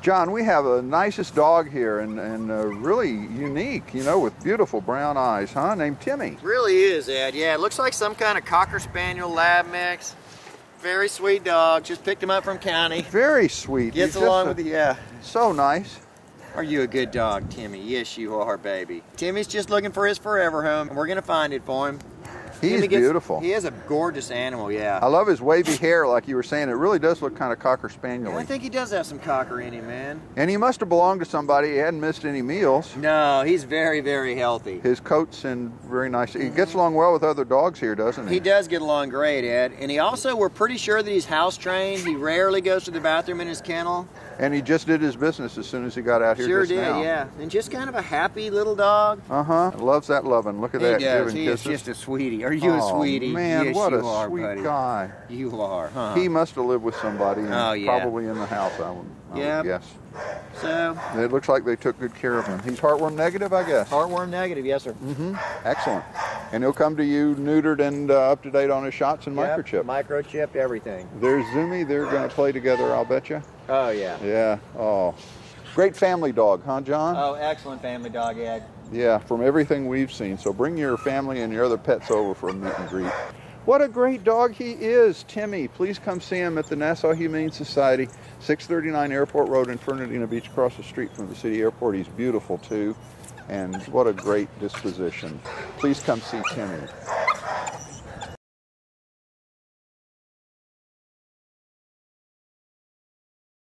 John, we have the nicest dog here and really unique, you know, with beautiful brown eyes, huh? Named Timmy. Really is, Ed. Yeah, it looks like some kind of Cocker Spaniel Lab mix. Very sweet dog. Just picked him up from county. Very sweet. Gets along with the, yeah. So nice. Are you a good dog, Timmy? Yes, you are, baby. Timmy's just looking for his forever home, and we're going to find it for him. He's beautiful. He is a gorgeous animal, yeah. I love his wavy hair, like you were saying. It really does look kind of Cocker Spaniel-y. I think he does have some Cocker in him, man. And he must have belonged to somebody. He hadn't missed any meals. No, he's very, very healthy. His coat's in very nice. He gets along well with other dogs here, doesn't he? He does get along great, Ed. And he also, we're pretty sure that he's house trained. He rarely goes to the bathroom in his kennel. And he just did his business as soon as he got out here. Sure just now. did, yeah. And just kind of a happy little dog. Loves that loving. Look at that. He does. Giving He kisses. is just a sweetie. Are you a sweetie? Man, yes, what you a are, sweet buddy. guy. You are, huh? He must have lived with somebody, and yeah. probably in the house, I would guess. So it looks like they took good care of him. He's heartworm negative, I guess. Heartworm negative, yes, sir. Excellent. And he'll come to you neutered and up to date on his shots and microchip. Microchipped, everything. There's Zumi. They're going to play together, I'll bet you. Oh, yeah. Yeah. Oh, great family dog, huh, John? Oh, excellent family dog, Ed. Yeah, from everything we've seen. So bring your family and your other pets over for a meet and greet. What a great dog he is, Timmy. Please come see him at the Nassau Humane Society, 639 Airport Road in Fernandina Beach, across the street from the city airport. He's beautiful, too. And what a great disposition. Please come see Timmy.